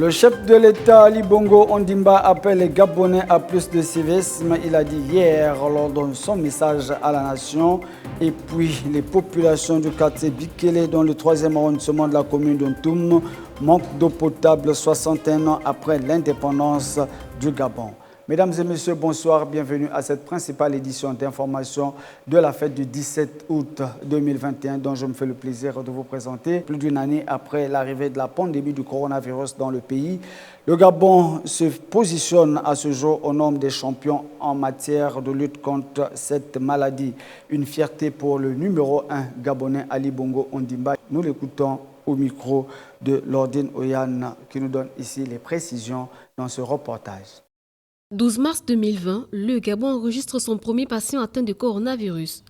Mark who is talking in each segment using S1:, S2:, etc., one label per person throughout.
S1: Le chef de l'État, Ali Bongo Ondimba, appelle les Gabonais à plus de civisme. Il a dit hier lors de son message à la nation. Et puis, les populations du quartier Bikele, dans le 3e arrondissement de la commune d'Ontoum, manquent d'eau potable 61 ans après l'indépendance du Gabon. Mesdames et messieurs, bonsoir, bienvenue à cette principale édition d'information de la fête du 17 août 2021 dont je me fais le plaisir de vous présenter. Plus d'une année après l'arrivée de la pandémie du coronavirus dans le pays, le Gabon se positionne à ce jour au nombre des champions en matière de lutte contre cette maladie. Une fierté pour le numéro 1 gabonais Ali Bongo Ondimba. Nous l'écoutons au micro de Lordine Oyan qui nous donne ici les précisions dans ce reportage.
S2: 12 mars 2020, le Gabon enregistre son premier patient atteint de coronavirus.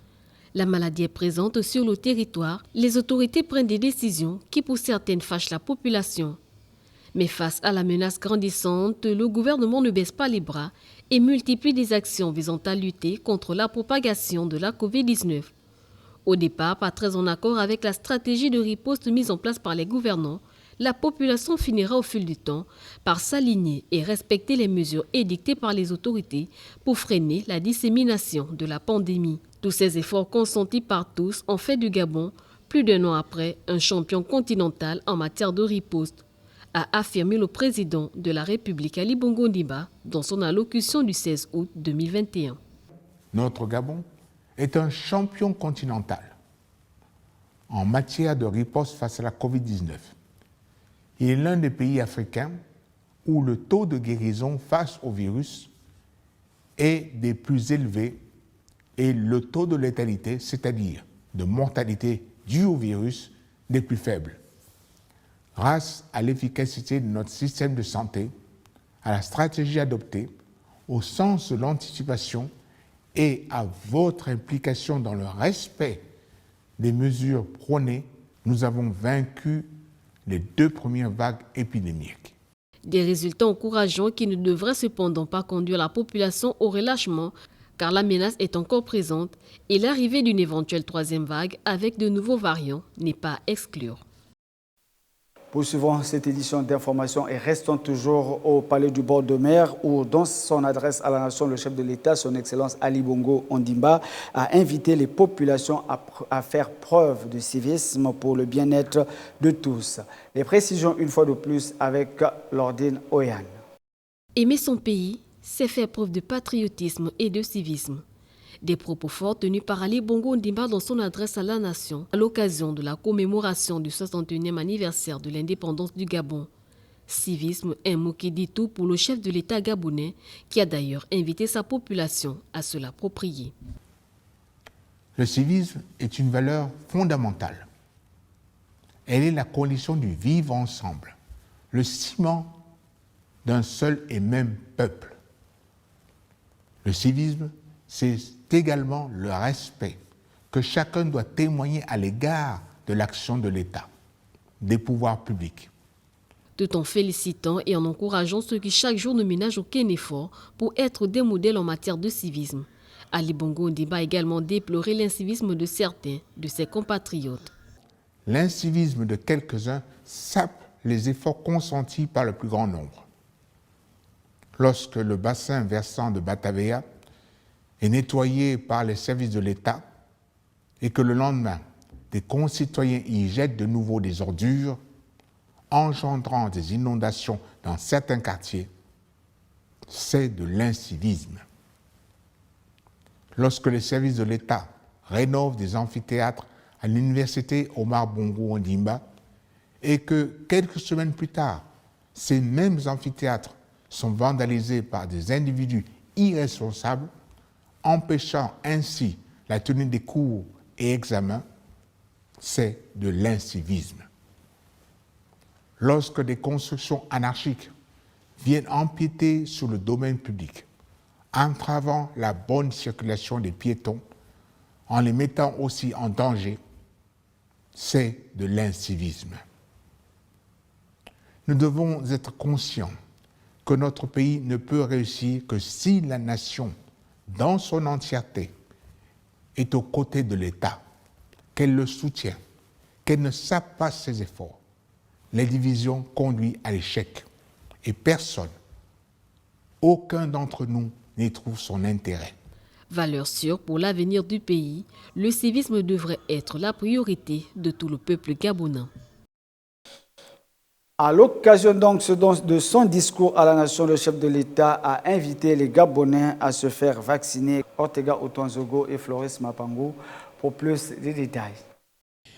S2: La maladie est présente sur le territoire. Les autorités prennent des décisions qui, pour certaines, fâchent la population. Mais face à la menace grandissante, le gouvernement ne baisse pas les bras et multiplie des actions visant à lutter contre la propagation de la COVID-19. Au départ, pas très en accord avec la stratégie de riposte mise en place par les gouvernants, la population finira au fil du temps par s'aligner et respecter les mesures édictées par les autorités pour freiner la dissémination de la pandémie. Tous ces efforts consentis par tous ont fait du Gabon, plus d'un an après, un champion continental en matière de riposte, a affirmé le président de la République Ali Bongo Ondimba dans son allocution du 16 août 2021.
S3: Notre Gabon est un champion continental en matière de riposte face à la COVID-19. Il est l'un des pays africains où le taux de guérison face au virus est des plus élevés et le taux de létalité, c'est-à-dire de mortalité due au virus, des plus faibles. Grâce à l'efficacité de notre système de santé, à la stratégie adoptée, au sens de l'anticipation et à votre implication dans le respect des mesures prônées, nous avons vaincu les 2 premières vagues épidémiques.
S2: Des résultats encourageants qui ne devraient cependant pas conduire la population au relâchement car la menace est encore présente et l'arrivée d'une éventuelle 3e vague avec de nouveaux variants n'est pas à exclure.
S1: Poursuivons cette édition d'information et restons toujours au Palais du bord de mer où, dans son adresse à la nation, le chef de l'État, son Excellence Ali Bongo Ondimba, a invité les populations à faire preuve de civisme pour le bien-être de tous. Les précisions, une fois de plus, avec Lordine Oyan.
S2: Aimer son pays, c'est faire preuve de patriotisme et de civisme. Des propos forts tenus par Ali Bongo Ondimba dans son adresse à la nation à l'occasion de la commémoration du 61e anniversaire de l'indépendance du Gabon. Civisme, un mot qui dit tout pour le chef de l'État gabonais qui a d'ailleurs invité sa population à se l'approprier.
S3: Le civisme est une valeur fondamentale. Elle est la condition du vivre ensemble, le ciment d'un seul et même peuple. Le civisme, c'est également le respect que chacun doit témoigner à l'égard de l'action de l'État, des pouvoirs publics.
S2: Tout en félicitant et en encourageant ceux qui chaque jour ne ménagent aucun effort pour être des modèles en matière de civisme. Ali Bongo Ondimba a également déploré l'incivisme de certains de ses compatriotes.
S3: L'incivisme de quelques-uns sape les efforts consentis par le plus grand nombre. Lorsque le bassin versant de Batavia est nettoyé par les services de l'État et que le lendemain, des concitoyens y jettent de nouveau des ordures, engendrant des inondations dans certains quartiers, c'est de l'incivisme. Lorsque les services de l'État rénovent des amphithéâtres à l'université Omar Bongo Ondimba et que quelques semaines plus tard, ces mêmes amphithéâtres sont vandalisés par des individus irresponsables, empêchant ainsi la tenue des cours et examens, c'est de l'incivisme. Lorsque des constructions anarchiques viennent empiéter sur le domaine public, entravant la bonne circulation des piétons, en les mettant aussi en danger, c'est de l'incivisme. Nous devons être conscients que notre pays ne peut réussir que si la nation, dans son entièreté, est aux côtés de l'État, qu'elle le soutient, qu'elle ne sape pas ses efforts. Les divisions conduisent à l'échec. Et personne, aucun d'entre nous n'y trouve son intérêt.
S2: Valeur sûre pour l'avenir du pays, le civisme devrait être la priorité de tout le peuple gabonais.
S1: À l'occasion donc de son discours à la nation, le chef de l'État a invité les Gabonais à se faire vacciner. Ortega Otonzogo et Floris Mapango pour plus de détails.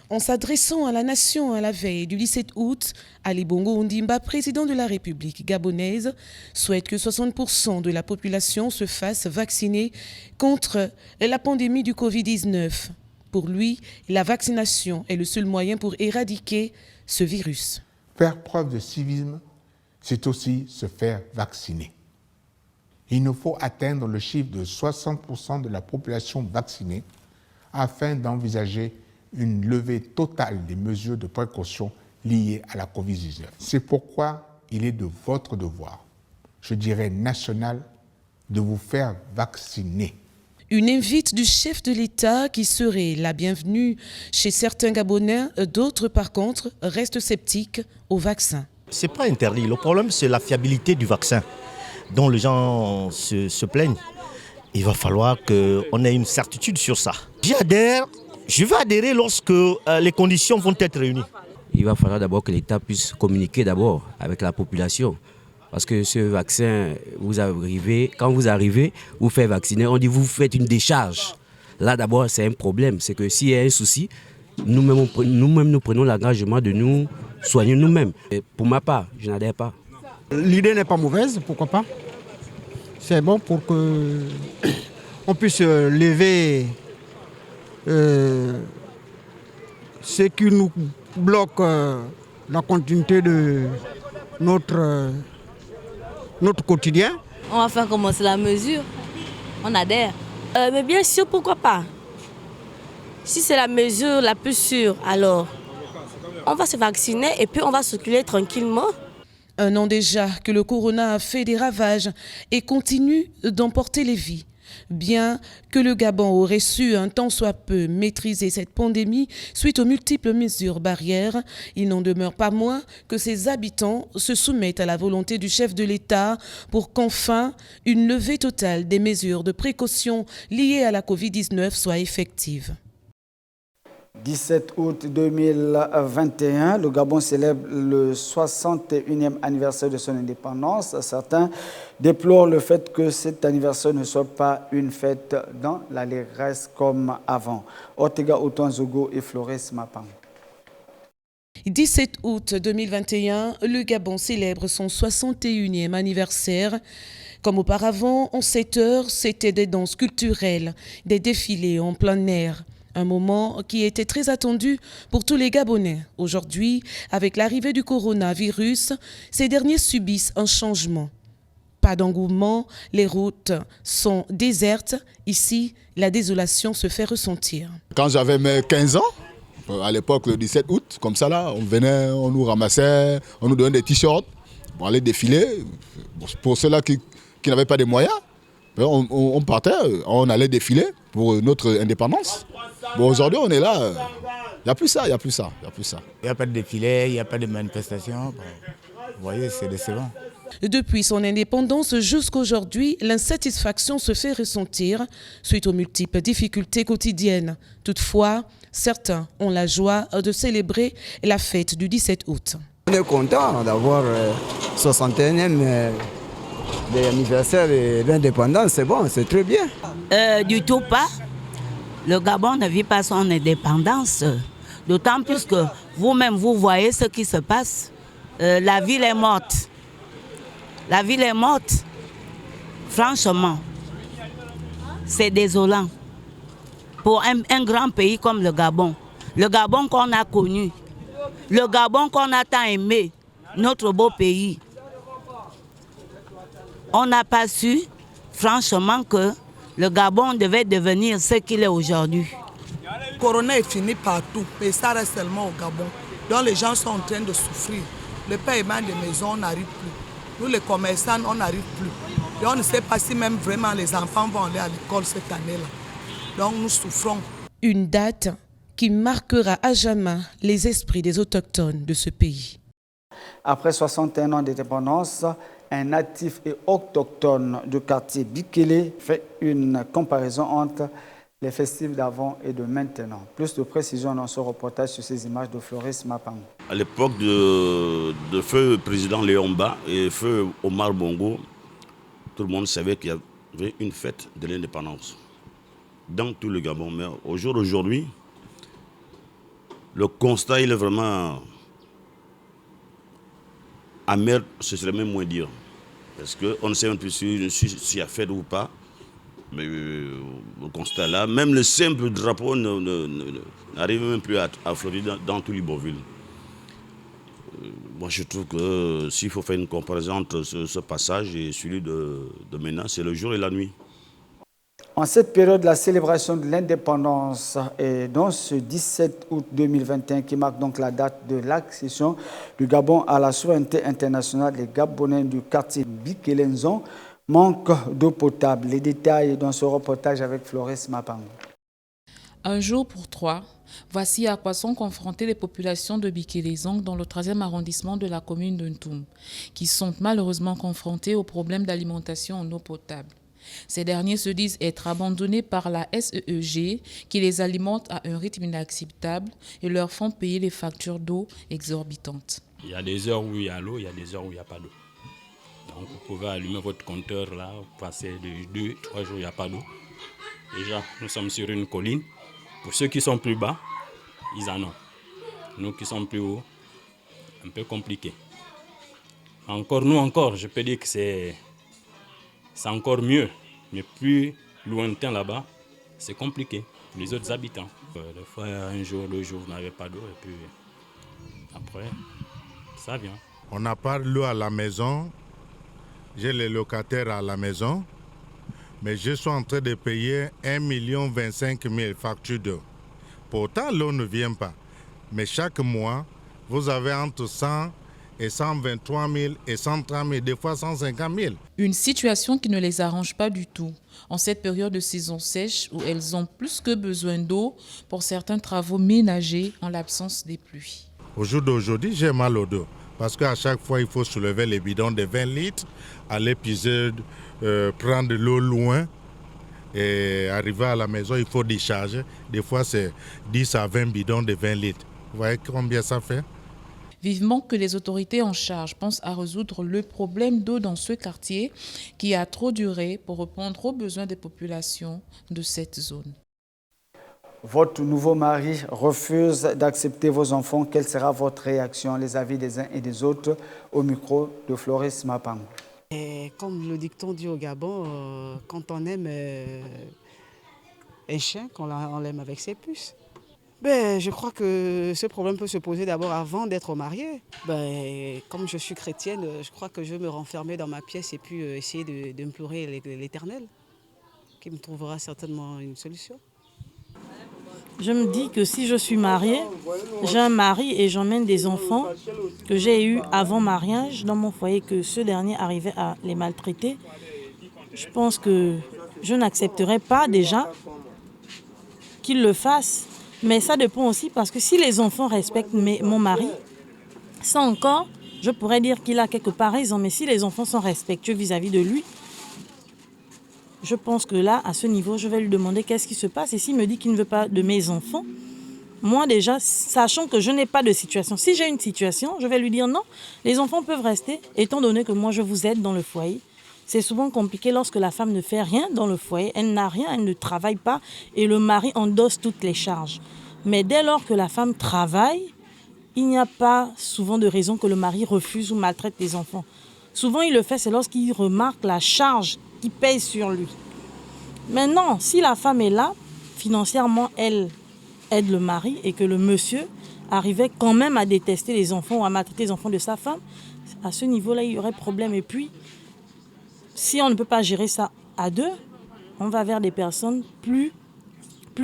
S4: En s'adressant à la nation à la veille du 17 août, Ali Bongo Ondimba, président de la République gabonaise, souhaite que 60% de la population se fasse vacciner contre la pandémie du Covid-19. Pour lui, la vaccination est le seul moyen pour éradiquer ce virus.
S3: Faire preuve de civisme, c'est aussi se faire vacciner. Il nous faut atteindre le chiffre de 60% de la population vaccinée afin d'envisager une levée totale des mesures de précaution liées à la Covid-19. C'est pourquoi il est de votre devoir, je dirais national, de vous faire vacciner.
S4: Une invite du chef de l'État qui serait la bienvenue chez certains Gabonais, d'autres par contre restent sceptiques au vaccin.
S5: Ce n'est pas interdit, le problème c'est la fiabilité du vaccin dont les gens se plaignent. Il va falloir qu'on ait une certitude sur ça. Je vais adhérer lorsque les conditions vont être réunies.
S6: Il va falloir d'abord que l'État puisse communiquer d'abord avec la population. Parce que ce vaccin, quand vous arrivez, vous faites vacciner, on dit vous faites une décharge. Là d'abord c'est un problème, c'est que s'il y a un souci, nous-mêmes nous prenons l'engagement de nous soigner nous-mêmes. Pour ma part, je n'adhère pas.
S7: L'idée n'est pas mauvaise, pourquoi pas. C'est bon pour qu'on puisse lever ce qui nous bloque la continuité de notre quotidien.
S8: On va faire commencer la mesure, on adhère. Mais bien sûr, pourquoi pas? Si c'est la mesure la plus sûre, alors on va se vacciner et puis on va circuler tranquillement.
S4: Un an déjà que le corona a fait des ravages et continue d'emporter les vies. Bien que le Gabon aurait su un tant soit peu maîtriser cette pandémie suite aux multiples mesures barrières, il n'en demeure pas moins que ses habitants se soumettent à la volonté du chef de l'État pour qu'enfin une levée totale des mesures de précaution liées à la Covid-19 soit effective.
S1: 17 août 2021, le Gabon célèbre le 61e anniversaire de son indépendance. Certains déplorent le fait que cet anniversaire ne soit pas une fête dans l'allégresse comme avant. Ortega Otonzogo et Floris Mapango.
S4: 17 août 2021, le Gabon célèbre son 61e anniversaire. Comme auparavant, en 7 heures, c'était des danses culturelles, des défilés en plein air. Un moment qui était très attendu pour tous les Gabonais. Aujourd'hui, avec l'arrivée du coronavirus, ces derniers subissent un changement. Pas d'engouement, les routes sont désertes. Ici, la désolation se fait ressentir.
S9: Quand j'avais mes 15 ans, à l'époque, le 17 août, comme ça là, on venait, on nous ramassait, on nous donnait des t-shirts pour aller défiler. Pour ceux-là qui n'avaient pas de moyens, on partait, on allait défiler pour notre indépendance. Bon, aujourd'hui, on est là, il n'y a plus ça, il n'y a plus ça, il n'y a plus ça.
S10: Il n'y a pas de défilé, il n'y a pas de manifestation. Bon, vous voyez, c'est décevant.
S4: Depuis son indépendance jusqu'aujourd'hui, l'insatisfaction se fait ressentir suite aux multiples difficultés quotidiennes. Toutefois, certains ont la joie de célébrer la fête du 17 août.
S11: On est content d'avoir 61e anniversaire de l'indépendance, c'est bon, c'est très bien.
S12: Du tout pas. Le Gabon ne vit pas son indépendance. D'autant plus que vous-même, vous voyez ce qui se passe. La ville est morte. La ville est morte. Franchement, c'est désolant. Pour un grand pays comme le Gabon qu'on a connu, le Gabon qu'on a tant aimé, notre beau pays, on n'a pas su, franchement, que le Gabon devait devenir ce qu'il est aujourd'hui.
S13: Le corona est fini partout, mais ça reste seulement au Gabon. Donc les gens sont en train de souffrir. Le paiement des maisons, on n'arrive plus. Nous, les commerçants, on n'arrive plus. Et on ne sait pas si même vraiment les enfants vont aller à l'école cette année-là. Donc nous souffrons.
S4: Une date qui marquera à jamais les esprits des autochtones de ce pays.
S1: Après 61 ans d'indépendance, un natif et autochtone du quartier Bikele fait une comparaison entre les festifs d'avant et de maintenant. Plus de précisions dans ce reportage sur ces images de Floris Mapango.
S14: À l'époque de feu président Léon Mba et feu Omar Bongo, tout le monde savait qu'il y avait une fête de l'indépendance dans tout le Gabon. Mais au jour d'aujourd'hui, le constat il est vraiment amer, ce serait même moins dire. Parce qu'on ne sait même plus s'il y a fête ou pas. Mais le constat là, même le simple drapeau n'arrive même plus à fleurir dans tout Libreville. Moi je trouve que s'il faut faire une comparaison entre ce passage et celui de maintenant, c'est le jour et la nuit.
S1: En cette période de la célébration de l'indépendance et dans ce 17 août 2021 qui marque donc la date de l'accession du Gabon à la souveraineté internationale, les Gabonais du quartier Bikelenzon manquent d'eau potable. Les détails dans ce reportage avec Floris Mapango.
S15: Un jour pour 3, voici à quoi sont confrontées les populations de Bikelenzon dans le 3e arrondissement de la commune de Ntoum, qui sont malheureusement confrontées aux problèmes d'alimentation en eau potable. Ces derniers se disent être abandonnés par la SEEG qui les alimente à un rythme inacceptable et leur font payer les factures d'eau exorbitantes.
S16: Il y a des heures où il y a l'eau, il y a des heures où il n'y a pas d'eau. Donc vous pouvez allumer votre compteur là, passer de 2-3 jours, il n'y a pas d'eau. Déjà, nous sommes sur une colline. Pour ceux qui sont plus bas, ils en ont. Nous qui sommes plus hauts, un peu compliqué. Encore, je peux dire que c'est encore mieux. Mais plus lointain là-bas, c'est compliqué pour les autres habitants. Des fois, un jour, 2 jours, vous n'avez pas d'eau et puis après, ça vient.
S17: On n'a pas l'eau à la maison. J'ai les locataires à la maison. Mais je suis en train de payer 1 025 000 factures d'eau. Pourtant, l'eau ne vient pas. Mais chaque mois, vous avez entre 100 et 123 000 et 130 000, des fois 150 000.
S15: Une situation qui ne les arrange pas du tout. En cette période de saison sèche où elles ont plus que besoin d'eau pour certains travaux ménagers en l'absence des pluies.
S17: Au jour d'aujourd'hui, j'ai mal au dos. Parce qu'à chaque fois, il faut soulever les bidons de 20 litres, aller puiser, prendre de l'eau loin et arriver à la maison, il faut décharger. Des fois, c'est 10 à 20 bidons de 20 litres. Vous voyez combien ça fait?
S15: Vivement que les autorités en charge pensent à résoudre le problème d'eau dans ce quartier qui a trop duré pour répondre aux besoins des populations de cette zone.
S1: Votre nouveau mari refuse d'accepter vos enfants. Quelle sera votre réaction? Les avis des uns et des autres au micro de Floris Mapango.
S18: Et comme le dicton dit au Gabon, quand on aime un chien, on l'aime avec ses puces. Je crois que ce problème peut se poser d'abord avant d'être marié. Comme je suis chrétienne, je crois que je vais me renfermer dans ma pièce et puis essayer d'implorer l'Éternel, qui me trouvera certainement une solution.
S19: Je me dis que si je suis mariée, j'ai un mari et j'emmène des enfants que j'ai eus avant mariage dans mon foyer, que ce dernier arrivait à les maltraiter, je pense que je n'accepterai pas déjà qu'il le fasse. Mais ça dépend aussi parce que si les enfants respectent mon mari, ça encore, je pourrais dire qu'il a quelque part raison. Mais si les enfants sont respectueux vis-à-vis de lui, je pense que là, à ce niveau, je vais lui demander qu'est-ce qui se passe. Et s'il me dit qu'il ne veut pas de mes enfants, moi déjà, sachant que je n'ai pas de situation, si j'ai une situation, je vais lui dire non, les enfants peuvent rester, étant donné que moi je vous aide dans le foyer. C'est souvent compliqué lorsque la femme ne fait rien dans le foyer, elle n'a rien, elle ne travaille pas et le mari endosse toutes les charges. Mais dès lors que la femme travaille, il n'y a pas souvent de raison que le mari refuse ou maltraite les enfants. Souvent il le fait, c'est lorsqu'il remarque la charge qui pèse sur lui. Maintenant, si la femme est là, financièrement, elle aide le mari et que le monsieur arrivait quand même à détester les enfants ou à maltraiter les enfants de sa femme, à ce niveau-là, il y aurait problème. Et puis, si on ne peut pas gérer ça à deux, on va vers des personnes plus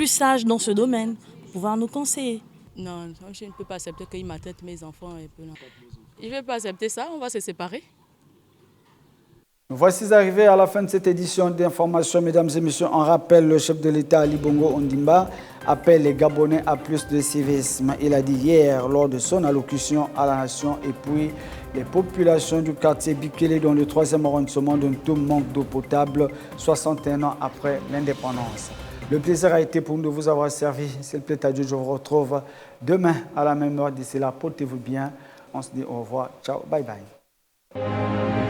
S19: sages dans ce domaine pour pouvoir nous conseiller.
S20: Non, je ne peux pas accepter qu'il maltraite mes enfants. Je ne vais pas accepter ça, on va se séparer.
S1: Nous voici arrivés à la fin de cette édition d'information. Mesdames et messieurs, on rappelle le chef de l'État Ali Bongo Ondimba appelle les Gabonais à plus de civisme. Il a dit hier lors de son allocution à la nation et puis les populations du quartier Bikele dans le 3e arrondissement d'un tout manque d'eau potable 61 ans après l'indépendance. Le plaisir a été pour nous de vous avoir servi. C'est le plaisir à Dieu. Je vous retrouve demain à la même heure. D'ici là, portez-vous bien. On se dit au revoir. Ciao. Bye bye.